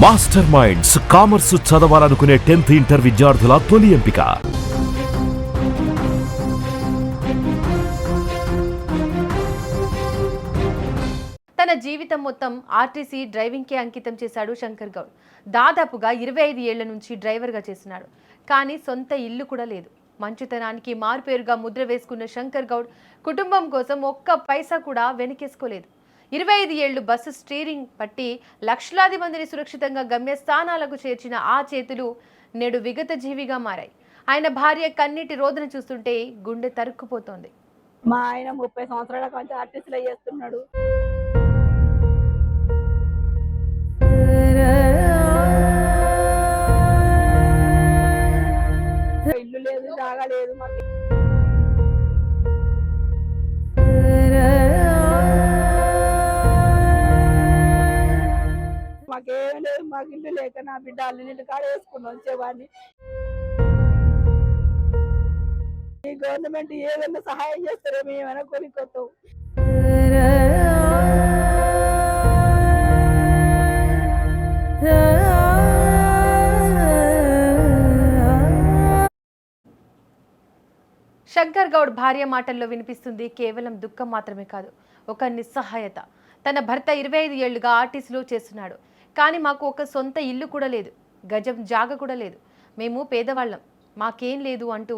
Master minds commerce చదవాలనుకునే 10th inter విద్యార్థుల తొలి ఎంపిక. తన జీవితం మొత్తం ఆర్టీసీ డ్రైవింగ్కే అంకితం చేశాడు శంకర్ గౌడ్. దాదాపుగా 25 ఏళ్ల నుంచి డ్రైవర్గా చేస్తున్నాడు. కానీ సొంత ఇల్లు కూడా లేదు. మంచితనానికి మారుపేరుగా ముద్ర వేసుకున్న శంకర్ గౌడ్ కుటుంబం కోసం ఒక్క పైసా కూడా వెనకేసుకోలేదు. 25 ఏళ్లు బస్సు స్టీరింగ్ పట్టి లక్షలాది మందిని సురక్షితంగా గమ్యస్థానాలకు చేర్చిన ఆ చేతులు నేడు విగత జీవిగా మారాయి. ఆయన భార్య కన్నీటి రోదన చూస్తుంటే గుండె తరుక్కుపోతోంది. మా ఆయన 30 సంవత్సరాల నుంచి ఆర్టీసీలో చేస్తున్నాడు. ఇల్లు లేదు, జాగా లేదు, మాకేం లేదు. మాకు ఇల్లు లేక నా బిడ్డ అల్లింటి కాడ వేసుకుని వచ్చేవాడిని. ఈ గవర్నమెంట్ ఏదైనా సహాయం చేస్తారో మేమైనా కొనుక్కోతాం. శంకర్ గౌడ్ భార్య మాటల్లో వినిపిస్తుంది కేవలం దుఃఖం మాత్రమే కాదు, ఒక నిస్సహాయత. తన భర్త 25 ఏళ్లుగా ఆర్టీసీలో చేస్తున్నాడు. కానీ మాకు ఒక సొంత ఇల్లు కూడా లేదు, గజం జాగ కూడా లేదు. మేము పేదవాళ్ళం, మాకేం లేదు అంటూ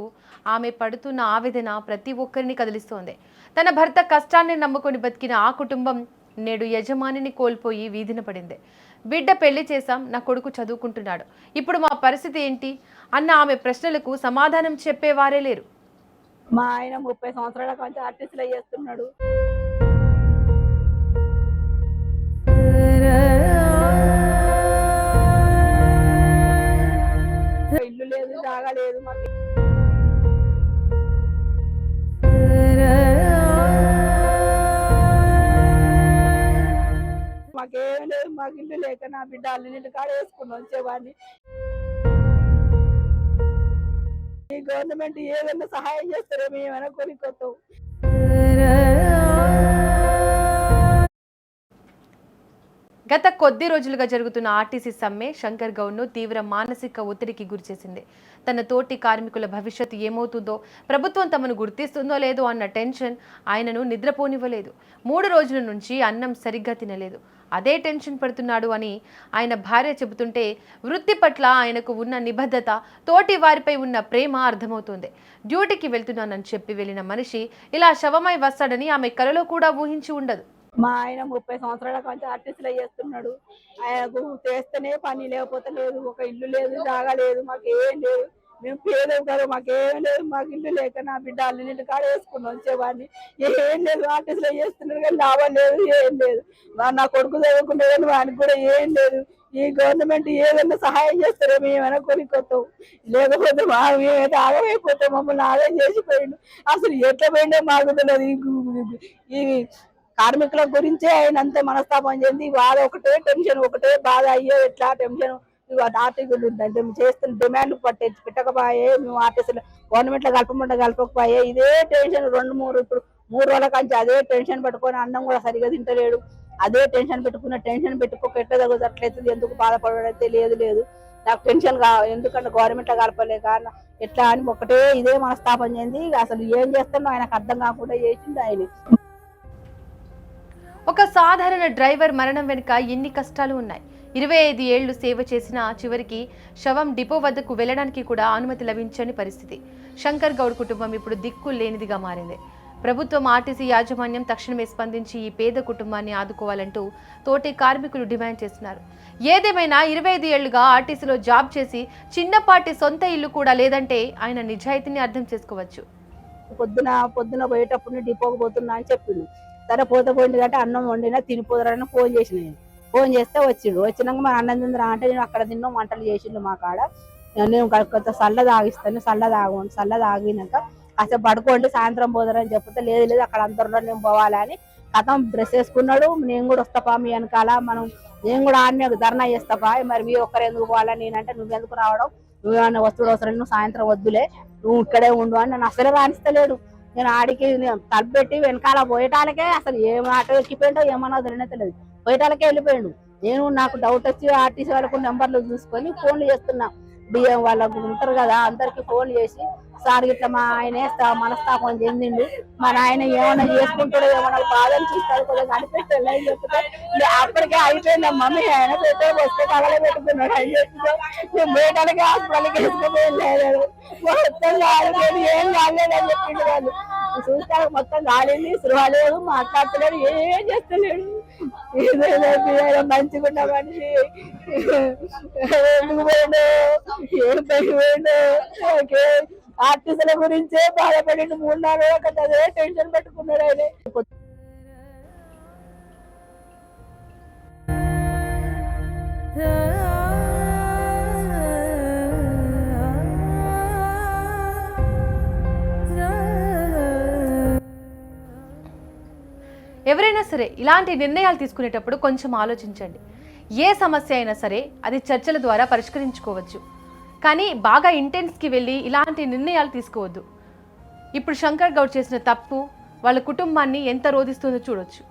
ఆమె పడుతున్న ఆవేదన ప్రతి ఒక్కరిని కదిలిస్తోంది. తన భర్త కష్టాన్ని నమ్ముకొని బతికిన ఆ కుటుంబం నేడు యజమానిని కోల్పోయి వీధిన పడింది. బిడ్డ పెళ్లి చేశాం, నా కొడుకు చదువుకుంటున్నాడు, ఇప్పుడు మా పరిస్థితి ఏంటి అన్న ఆమె ప్రశ్నలకు సమాధానం చెప్పేవారే లేరు. మా ఆయన 30 సంవత్సరాల నుంచి ఆర్టీసీలో చేస్తున్నాడు. ఇల్లు లేదు, జాగా లేదు, మాకేం లేదు. మాకు ఇల్లు లేక నా బిడ్డ అల్లింటి కాడ వేసుకుని వచ్చేవాడిని. ఈ గవర్నమెంట్ ఏదైనా సహాయం చేస్తారో మేమైనా కొనుక్కోతాం. గత కొద్ది రోజులుగా జరుగుతున్న ఆర్టీసీ సమ్మె శంకర్ గౌడ్ను తీవ్ర మానసిక ఒత్తిడికి గురిచేసింది. తన తోటి కార్మికుల భవిష్యత్తు ఏమవుతుందో, ప్రభుత్వం తమను గుర్తిస్తుందో లేదో అన్న టెన్షన్ ఆయనను నిద్రపోనివ్వలేదు. 3 రోజుల నుంచి అన్నం సరిగ్గా తినలేదు, అదే టెన్షన్ పడుతున్నాడు అని ఆయన భార్య చెబుతుంటే వృత్తి పట్ల ఆయనకు ఉన్న నిబద్ధత, తోటి వారిపై ఉన్న ప్రేమ అర్థమవుతుంది. డ్యూటీకి వెళ్తున్నానని చెప్పి వెళ్ళిన మనిషి ఇలా శవమై వస్తాడని ఆమె కలలో కూడా ఊహించి ఉండదు. మా ఆయన 30 సంవత్సరాల నుంచి ఆర్టీసీలో చేస్తున్నాడు. ఆయనకు చేస్తేనే పని, లేకపోతే లేదు. ఒక ఇల్లు లేదు, జాగా లేదు, మాకేం లేదు. మేము పేదలు కదా, మాకేం లేదు. మాకు ఇల్లు లేక నా బిడ్డ అల్లింటి కాడ వేసుకుని వచ్చేవాడిని. ఏం లేదు, ఆర్టీసీలో చేస్తున్నారు కానీ లాభం లేదు, ఏం లేదు. నా కొడుకు చదువుకుంటే కానీ వానికి కూడా ఏం లేదు. ఈ గవర్నమెంట్ ఏదైనా సహాయం చేస్తారో మేమైనా కొనుక్కోతాం, లేకపోతే మేమైతే ఆగమైపోతాం. మమ్మల్ని ఆదాయం చేసిపోయిండు. అసలు ఎట్లా పోయిందో మాకు తెలియదు. ఈ కార్మికుల గురించే ఆయన అంతే మనస్తాపం చెంది బాధ, ఒకటే టెన్షన్, ఒకటే బాధ. అయ్యో ఎట్లా టెన్షన్. ఆర్టీసీలు చేస్తున్న డిమాండ్ పెట్టకపోయే, మేము ఆర్టీసీలో గవర్నమెంట్ లో కలపకపోయే ఇదే టెన్షన్. 2-3 ఇప్పుడు 3 రోజుల కంచి అదే టెన్షన్ పెట్టుకొని అన్నం కూడా సరిగా తింటలేడు. అదే టెన్షన్ పెట్టుకోక ఎట్లా తగ్గట్లేదు. ఎందుకు బాధపడడం తెలియదు. నాకు టెన్షన్ ఎందుకంటే గవర్నమెంట్ లో కలపలేక ఎట్లా అని ఒకటే ఇదే మనస్తాపం చెంది అసలు ఏం చేస్తానో ఆయనకు అర్థం కాకుండా చేసింది ఆయన. ఒక సాధారణ డ్రైవర్ మరణం వెనుక ఎన్ని కష్టాలు ఉన్నాయి. 25 ఏళ్లు సేవ చేసిన చివరికి శవం డిపో వద్దకు వెళ్లడానికి కూడా అనుమతి లభించని పరిస్థితి. శంకర్ గౌడ్ కుటుంబం ఇప్పుడు దిక్కు లేనిదిగా మారింది. ప్రభుత్వం, ఆర్టీసీ యాజమాన్యం తక్షణమే స్పందించి ఈ పేద కుటుంబాన్ని ఆదుకోవాలంటూ తోటి కార్మికులు డిమాండ్ చేస్తున్నారు. ఏదేమైనా 25 ఏళ్లుగా ఆర్టీసీలో జాబ్ చేసి చిన్నపాటి సొంత ఇల్లు కూడా లేదంటే ఆయన నిజాయితీని అర్థం చేసుకోవచ్చు. పొద్దున పోయేటప్పుడు డిపోకి పోతున్నా అని చెప్పిండు. సరే పోయింది కంటే అన్నం వండినా తినిపోదరని ఫోన్ చేస్తే వచ్చినాక మన అన్నం తిందరా అంటే నేను అక్కడ తిన్నాం, వంటలు చేసిండు మా కాడ. నేను కొంత సల్ల తాగిస్తాను, సల్ల తాగినాక కాసేపు పడుకోండి, సాయంత్రం పోదరని చెప్తే లేదు అక్కడ అందరిలో నేను పోవాలని కథం డ్రెస్ వేసుకున్నాడు. నేను కూడా వస్తాపా మీ వెనకాల, నేను కూడా ఆడనే ధర్నా చేస్తాపా, మరి మీరు ఒక్కరు ఎందుకు పోవాలని నేనంటే నువ్వెందుకు రావడం, నువ్వేమన్నా వస్తుడు అవసరం, నువ్వు సాయంత్రం వద్దులే, నువ్వు ఇక్కడే ఉండు అని నన్ను అసలే రాణిస్తలేడు. నేను ఆడికి తలపెట్టి వెనకాల పోయేటాలకే అసలు ఏం ఆటో ఎక్కిపోయిండో ఏమన్నా తెలియదు, పోయేటాలకే వెళ్ళిపోయిండు. నేను నాకు డౌట్ వచ్చి ఆర్టీసీ వాళ్ళకు నెంబర్లు చూసుకొని ఫోన్లు చేస్తున్నా, బియ్యం వాళ్ళకు ఉంటారు కదా అందరికి ఫోన్ చేసి, సార్ ఇట్లా మా ఆయన మనస్తాపం చెందిండు, మన ఆయన ఏమైనా చేసుకుంటాడో ఏమైనా బాధలు చూస్తాడు కూడా కనిపెట్టాలి అని చెప్తే అప్పటికే అయిపోయింది మమ్మీ, ఆయన పెట్టే వస్తే కళలో పెట్టుకున్నాడు అని చెప్పి బయటకి హాస్పిటల్కి వేసుకుపోయలేదు, మొత్తం కాలేదు ఏం కాలేదు అని చెప్పిండు వాళ్ళు. చూస్తాడు మొత్తం కాలేదు, సృహ లేదు, మాట్లాడతలేడు, ఏం చేస్తలేడు. మంచిగా ఉన్న మనిషి ఎందుకు పోయిండు, ఏం పోయిండు, ఆర్టిస్టుల గురించే బాధపడి 3-4 రోజులు అదే టెన్షన్ పెట్టుకున్నాడు ఆయన. ఎవరైనా సరే ఇలాంటి నిర్ణయాలు తీసుకునేటప్పుడు కొంచెం ఆలోచించండి. ఏ సమస్య అయినా సరే అది చర్చల ద్వారా పరిష్కరించుకోవచ్చు, కానీ బాగా ఇంటెన్స్కి వెళ్ళి ఇలాంటి నిర్ణయాలు తీసుకోవద్దు. ఇప్పుడు శంకర్ గౌడ్ చేసిన తప్పు వాళ్ళ కుటుంబాన్ని ఎంత రోధిస్తుందో చూడొచ్చు.